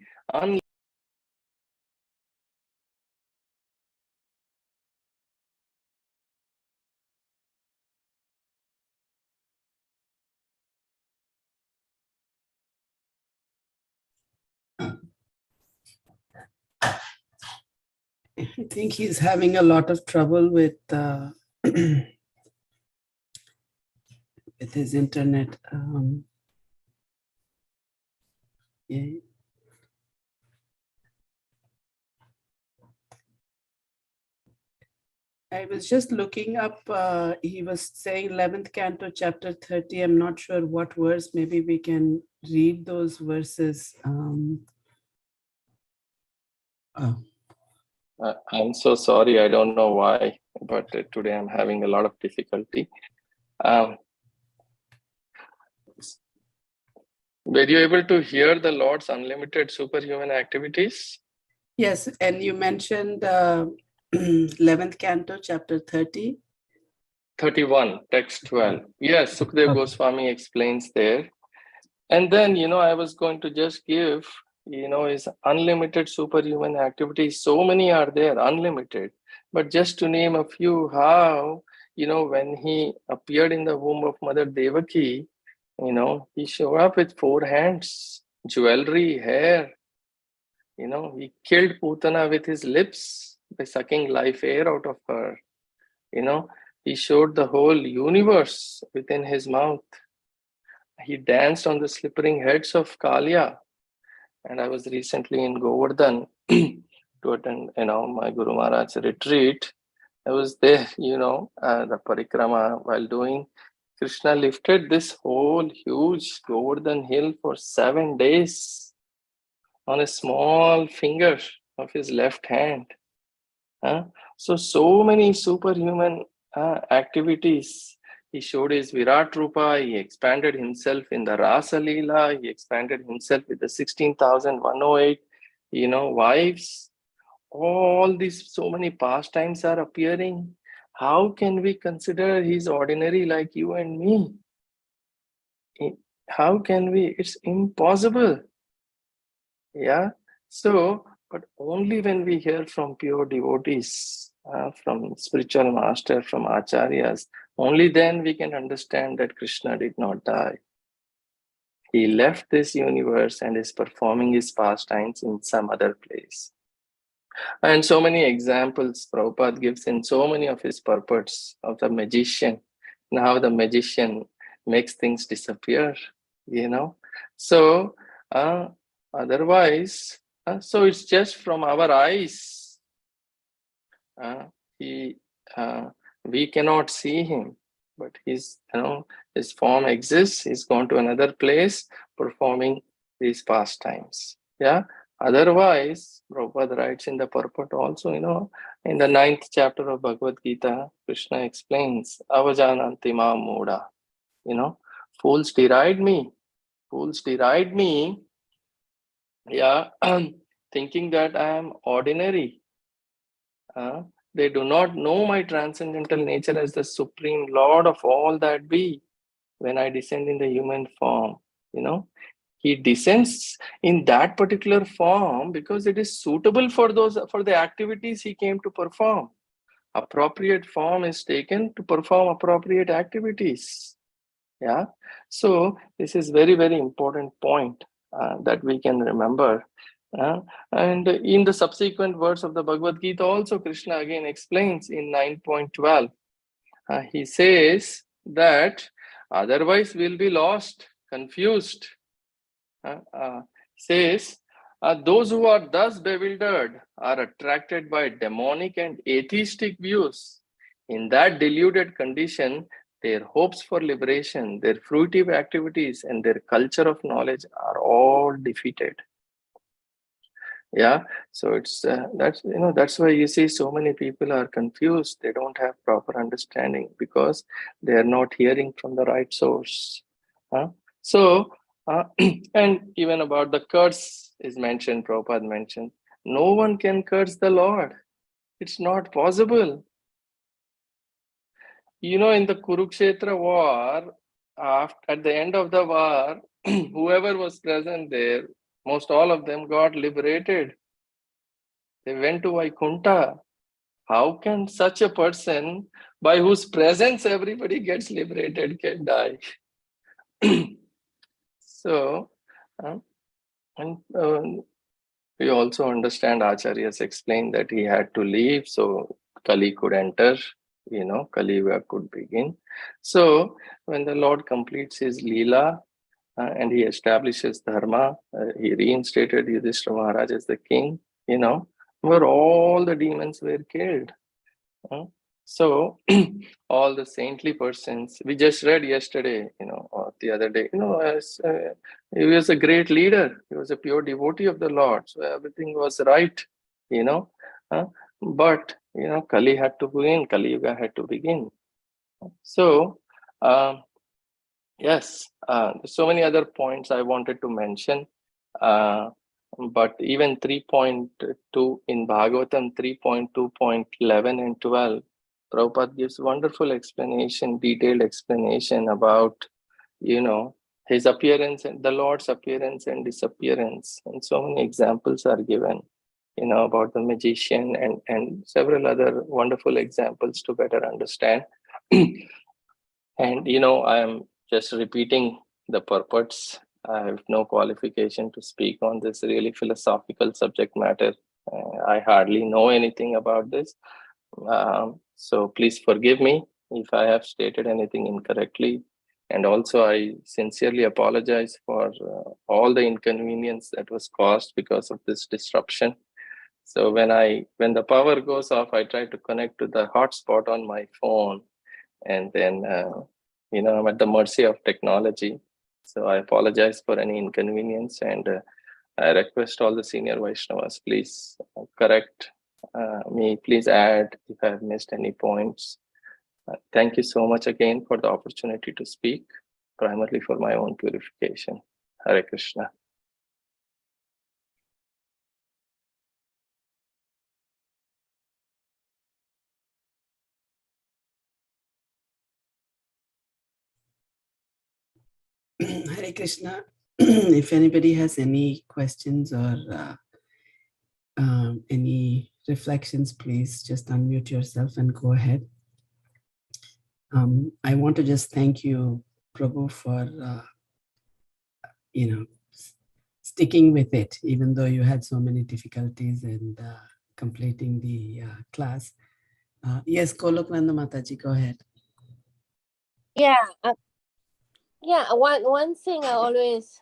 S8: I think he's having a lot of trouble with with his internet. Yeah. I was just looking up, he was saying 11th canto, chapter 30. I'm not sure what verse. Maybe we can read those verses.
S1: I'm so sorry. I don't know why, but today I'm having a lot of difficulty. Were you able to hear the Lord's unlimited superhuman activities?
S8: Yes, and you mentioned 11th canto, chapter 30.
S1: 31, text 12. Yes, Sukadeva Goswami explains there. And then, I was going to just give, his unlimited superhuman activities. So many are there, unlimited. But just to name a few, how, when he appeared in the womb of Mother Devaki, he showed up with 4 hands, jewelry, hair. He killed Putana with his lips by sucking life air out of her. He showed the whole universe within his mouth. He danced on the slippery heads of Kalia. And I was recently in Govardhan to attend, my Guru Maharaj's retreat. I was there, the parikrama while doing. Krishna lifted this whole huge Govardhan hill for 7 days on a small finger of his left hand. So many superhuman activities. He showed his Virat Rupa, he expanded himself in the Rasa Leela, he expanded himself with the 16,108, wives. All these, so many pastimes are appearing. How can we consider he's ordinary like you and me? How can we? It's impossible. Yeah. So, but only when we hear from pure devotees, from spiritual master, from acharyas, only then we can understand that Krishna did not die. He left this universe and is performing his pastimes in some other place. And so many examples Prabhupada gives in so many of his purports of the magician and how the magician makes things disappear, So, otherwise, so it's just from our eyes. We cannot see him, but his form exists. He's gone to another place performing these pastimes. Yeah. Otherwise, Prabhupada writes in the purport also, in the 9th chapter of Bhagavad Gita, Krishna explains, Avajananti ma moda, fools deride me. Fools deride me, thinking that I am ordinary. They do not know my transcendental nature as the supreme Lord of all that be. When I descend in the human form, he descends in that particular form because it is suitable for the activities he came to perform. Appropriate form is taken to perform appropriate activities. Yeah. So this is very, very important point that we can remember. And in the subsequent verse of the Bhagavad Gita also, Krishna again explains in 9.12, He says that otherwise we'll be lost, confused. Says, those who are thus bewildered are attracted by demonic and atheistic views. In that deluded condition, their hopes for liberation, their fruitive activities, and their culture of knowledge are all defeated. Yeah, so it's that's why you see so many people are confused. They don't have proper understanding because they are not hearing from the right source. So and even about the curse is mentioned, Prabhupada mentioned, no one can curse the Lord. It's not possible. In the Kurukshetra war, at the end of the war, whoever was present there, most all of them got liberated. They went to Vaikuntha. How can such a person, by whose presence everybody gets liberated, can die? So, and we also understand Acharyas explained that he had to leave so Kali could enter, Kali Yuga could begin. So, when the Lord completes his Leela and he establishes Dharma, he reinstated Yudhishthira Maharaj as the king, where all the demons were killed. So all the saintly persons we just read yesterday, or the other day, as he was a great leader, he was a pure devotee of the Lord, so everything was right, but Kali had to begin, Kali Yuga had to begin. So yes, there's so many other points I wanted to mention, but even 3.2 in Bhagavatam 3.2.11 and 12, Prabhupada gives wonderful explanation, detailed explanation about, his appearance and the Lord's appearance and disappearance. And so many examples are given, about the magician and several other wonderful examples to better understand. And, I am just repeating the purports. I have no qualification to speak on this really philosophical subject matter. I hardly know anything about this. So please forgive me if I have stated anything incorrectly. And also I sincerely apologize for all the inconvenience that was caused because of this disruption. So when the power goes off, I try to connect to the hotspot on my phone, and then I'm at the mercy of technology. So I apologize for any inconvenience, and I request all the senior Vaishnavas, please correct me, please add if I have missed any points. Thank you so much again for the opportunity to speak, primarily for my own purification. Hare Krishna.
S8: Hare Krishna. If anybody has any questions or any reflections, please just unmute yourself and go ahead. I want to just thank you, Prabhu, for sticking with it, even though you had so many difficulties and completing the class. Yes, Kolokananda Mataji, go ahead.
S11: Yeah, one thing I always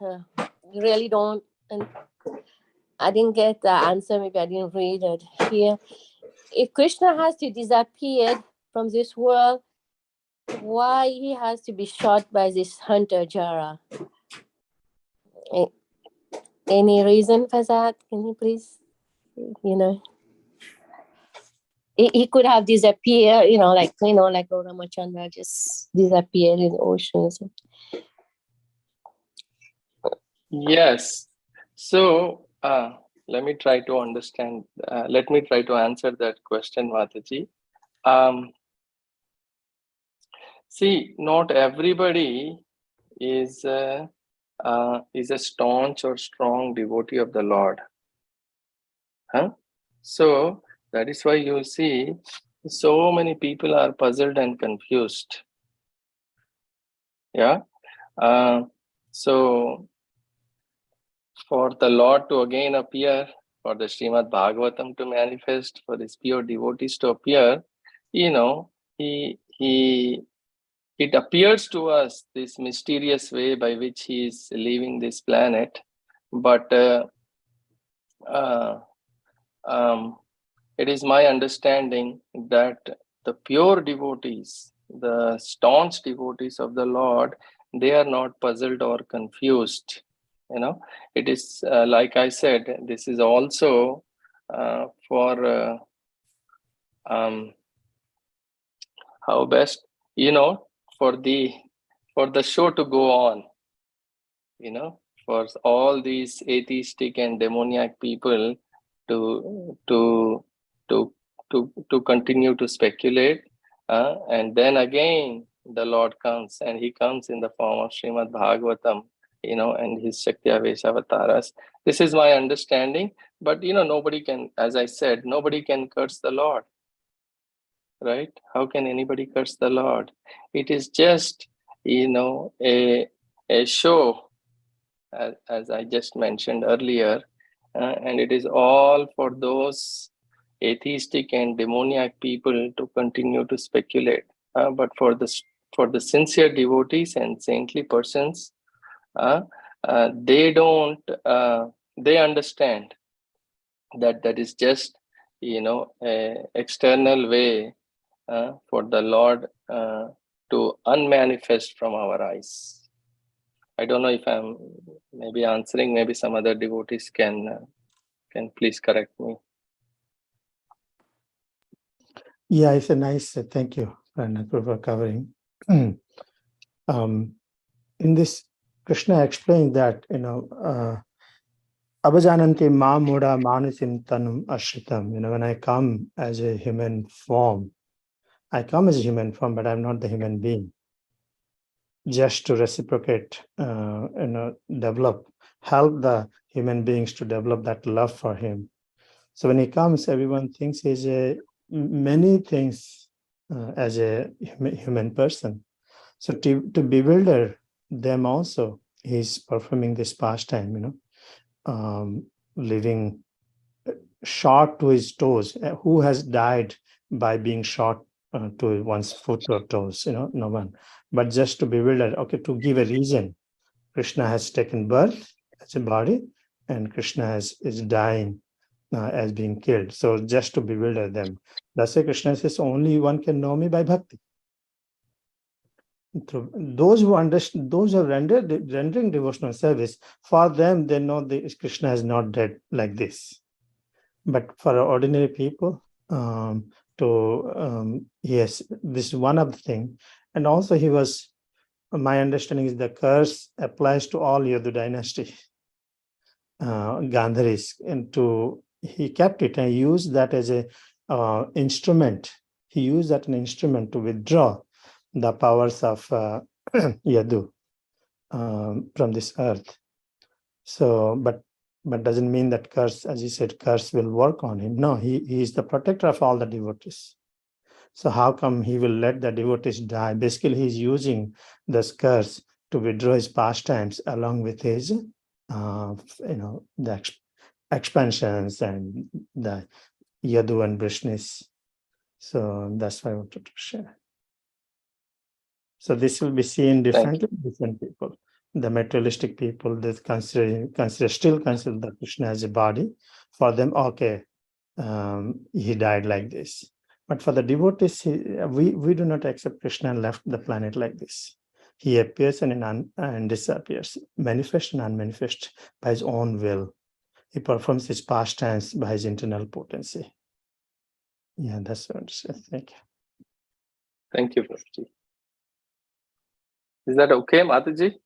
S11: really don't, and I didn't get the answer, maybe I didn't read it here. If Krishna has to disappear from this world, why he has to be shot by this hunter Jara? Any reason for that? Can you please, he could have disappeared, like Ramachandra just disappeared in the oceans.
S1: Yes. So let me try to understand. Let me try to answer that question, Mataji. See, not everybody is a staunch or strong devotee of the Lord. So that is why you see so many people are puzzled and confused. Yeah. So for the Lord to again appear, for the Srimad Bhagavatam to manifest, for his pure devotees to appear, he it appears to us this mysterious way by which he is leaving this planet, but it is my understanding that the pure devotees, the staunch devotees of the Lord, they are not puzzled or confused. It is like I said, this is also for how best, for the show to go on, for all these atheistic and demoniac people to continue to speculate, and then again the Lord comes, and he comes in the form of Srimad Bhagavatam, and his Shakti Avesha Avataras. This is my understanding, but nobody can, as I said, nobody can curse the Lord, right? How can anybody curse the Lord? It is just a show, as I just mentioned earlier, and it is all for those atheistic and demoniac people to continue to speculate. But for the sincere devotees and saintly persons, they don't. They understand that is just a external way for the Lord to unmanifest from our eyes. I don't know if I'm maybe answering. Maybe some other devotees can please correct me.
S7: Yeah, it's a nice. Thank you, Pranatha, for covering. In this, Krishna explained that Abhajananti ma muda manusim tanum ashritam. When I come as a human form, I come as a human form, but I'm not the human being. Just to reciprocate, develop, help the human beings to develop that love for him. So when he comes, everyone thinks he's many things as a human person. So to bewilder them also, he's performing this pastime, living short to his toes. Who has died by being short to one's foot or toes? No one. But just to bewilder, to give a reason, Krishna has taken birth as a body, and Krishna is dying as being killed. So just to bewilder them. That's why Krishna says, only one can know me by bhakti. Those who understand, those who are rendering devotional service, for them, they know Krishna is not dead like this. But for ordinary people, yes, this is one of the things. And also my understanding is the curse applies to all Yadu dynasty, Gandharis, and he kept it and used that as a instrument. He used that an instrument to withdraw the powers of Yadu from this earth. So, but doesn't mean that curse, as he said, curse will work on him. No, he is the protector of all the devotees. So how come he will let the devotees die? Basically, he's using this curse to withdraw his pastimes along with his, the expansions and the Yadu and Brishnis. So that's why I wanted to share. So this will be seen differently by different people. The materialistic people, they still consider that Krishna as a body. For them, he died like this. But for the devotees, we do not accept Krishna left the planet like this. He appears and disappears, manifest and unmanifest by his own will. He performs his pastimes by his internal potency. Yeah, that's what I'm saying. Thank you.
S1: Thank you, Prabhuji. Is that okay, Mataji?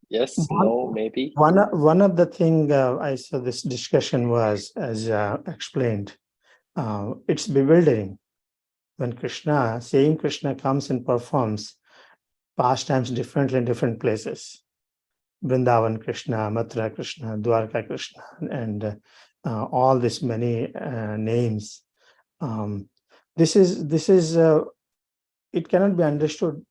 S1: Yes, no, maybe.
S7: One of the thing I saw this discussion was, as explained, it's bewildering when same Krishna comes and performs pastimes differently in different places. Vrindavan Krishna, Mathura Krishna, Dwarka Krishna, and all these many names. This is it cannot be understood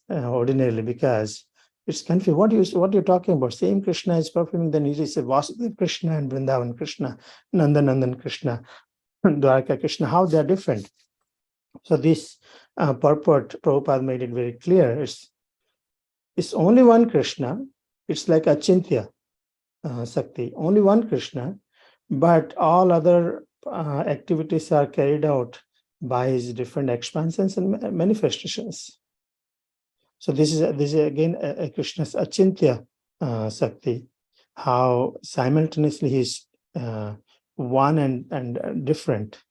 S7: ordinarily, because it's confused. What you're talking about? Same Krishna is performing. Then you say Vasudeva Krishna and Vrindavan Krishna, Nandan Krishna, Dwarka Krishna. How they are different? So this purport, Prabhupada made it very clear. It's only one Krishna. It's like Achintya Sakti, only one Krishna, but all other activities are carried out by his different expansions and manifestations. So this is again a Krishna's Achintya Sakti, how simultaneously he's one and different.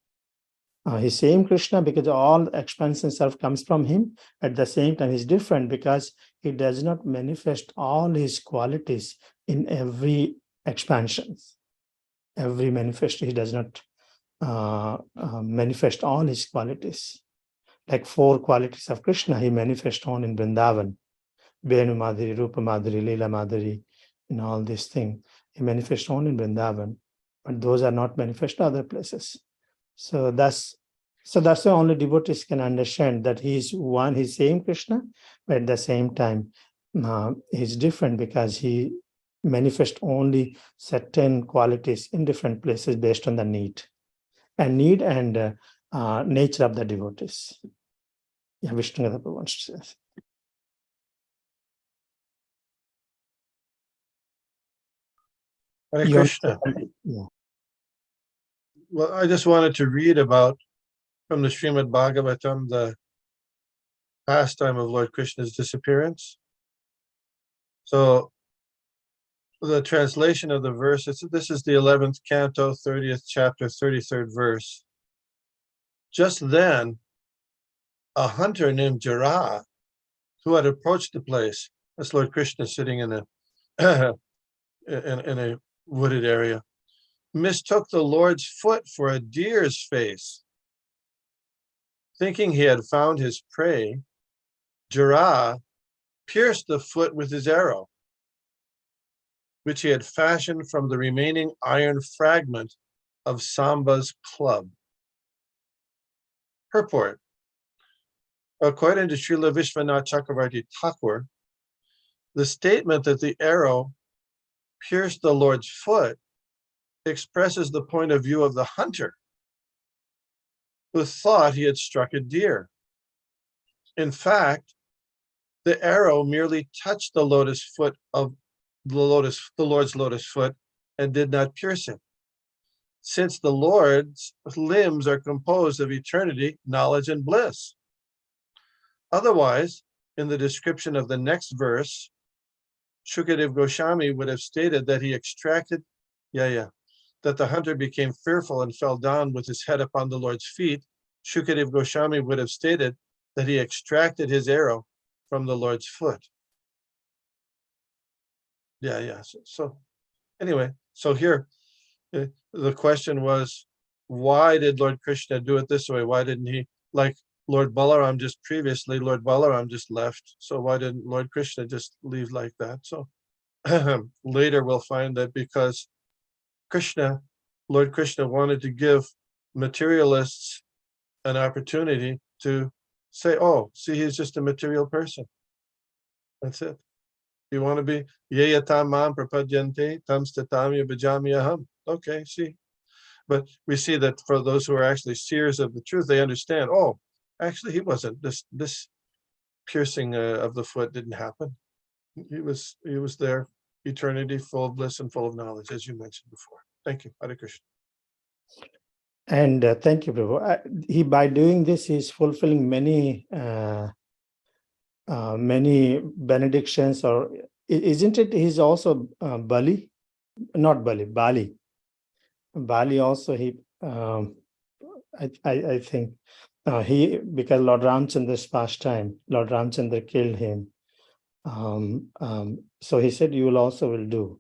S7: He's same Krishna because all expansion self comes from him. At the same time, he's different because he does not manifest all his qualities in every expansion. Every manifestation, he does not manifest all his qualities. Like 4 qualities of Krishna, he manifests on in Vrindavan. Venu Madhuri, Rupa Madhuri, Leela Madhuri, and all these things. He manifests on in Vrindavan, but those are not manifest other places. So that's why only devotees can understand that he's one, he's same Krishna, but at the same time, he's different because he manifests only certain qualities in different places based on the need and nature of the devotees. Yeah, Vishnu wants to say.
S3: Hare Krishna.
S7: Yeah.
S3: Well, I just wanted to read about from the Srimad Bhagavatam the pastime of Lord Krishna's disappearance. So the translation of the verse, this is the 11th canto, 30th chapter, 33rd verse. Just then, a hunter named Jara, who had approached the place, that's Lord Krishna sitting in a in a wooded area, mistook the Lord's foot for a deer's face. Thinking he had found his prey, Jara pierced the foot with his arrow, which he had fashioned from the remaining iron fragment of Samba's club. Purport. According to Srila Vishwanath Chakravarti Thakur, the statement that the arrow pierced the Lord's foot expresses the point of view of the hunter, who thought he had struck a deer. In fact, the arrow merely touched the lotus foot of the Lord's lotus foot and did not pierce it, since the Lord's limbs are composed of eternity, knowledge, and bliss. Otherwise, in the description of the next verse, Shukadev Goswami would have stated that he extracted, that the hunter became fearful and fell down with his head upon the Lord's feet. Shukadev Goswami would have stated that he extracted his arrow from the Lord's foot. So anyway, so here, the question was, why did Lord Krishna do it this way? Why didn't he, like Lord Balaram Lord Balaram just left. So why didn't Lord Krishna just leave like that? So later we'll find that because Lord Krishna wanted to give materialists an opportunity to say, oh, see, he's just a material person. That's it. You want to be yeyatam mam prapadyante tam statamya bhajamyaham. Okay, see. But we see that for those who are actually seers of the truth, they understand, oh, actually he wasn't. This piercing of the foot didn't happen. He was there, eternity, full of bliss and full of knowledge, as you mentioned before. Thank you. Hare Krishna.
S7: And thank you, Prabhu. He, by doing this, he's fulfilling many benedictions, or isn't it? He's also Bali, not Bali, Bali. Bali also he, I think he, because Lord Ramchandra's pastime, Lord Ramchandra killed him. So he said, you will also do.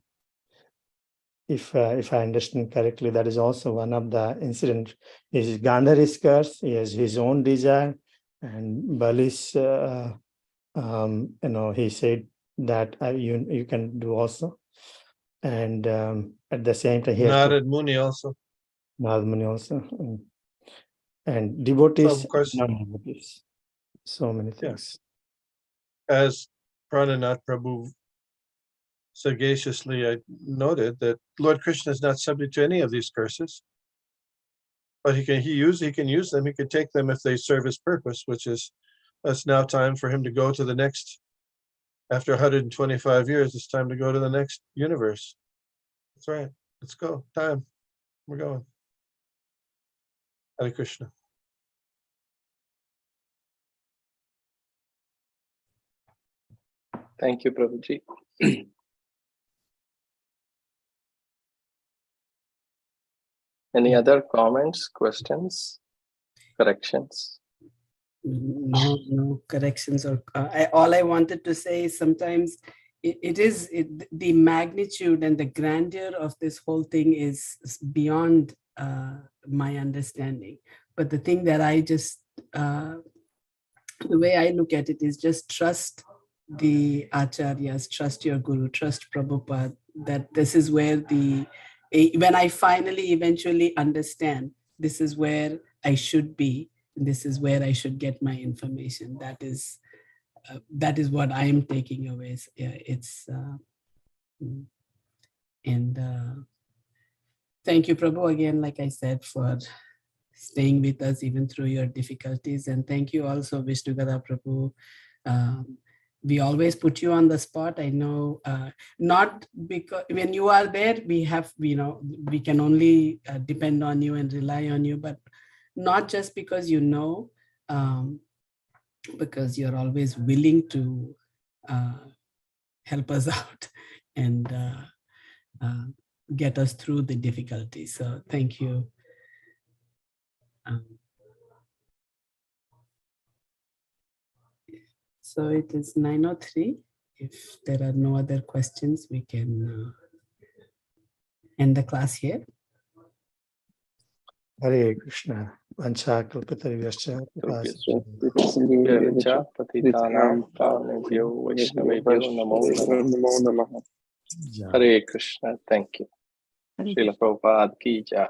S7: If I understand correctly, that is also one of the incident. Is Gandhari's curse, he has his own desire, and Bali's, he said that you can do also. And at the same time,
S3: Narad Muni also.
S7: Narad Muni also. And devotees,
S3: so of course,
S7: non-devotees. So many things.
S3: As Prananatha Prabhu sagaciously noted that Lord Krishna is not subject to any of these curses, but he can use them. He can take them if they serve his purpose, which is it's now time for him to go to the next. After 125 years, it's time to go to the next universe. That's right. Let's go. Time. We're going. Hare Krishna.
S1: Thank you, Prabhuji. Any other comments, questions, corrections?
S8: No corrections or all I wanted to say is sometimes the magnitude and the grandeur of this whole thing is beyond my understanding. But the thing that I just the way I look at it is just trust the acharyas, trust your guru, trust Prabhupada, that this is where when I finally eventually understand, this is where I should be, this is where I should get my information. That is what I am taking away. It's thank you, Prabhu, again, like I said, for staying with us even through your difficulties. And thank you also, Vishnugada Prabhu. We always put you on the spot. I know, not because when you are there, we can only depend on you and rely on you, but not just because because you're always willing to help us out and get us through the difficulties. So thank you. So it is 9:03. If there are no other questions, we can end the class here.
S7: Hare Krishna. Vancha kalpatarivascha
S1: Patitanam pavanebhyo Vaishnavebhyo namo namaha. Hare Krishna. Thank you. Srila Prabhupada ki jai.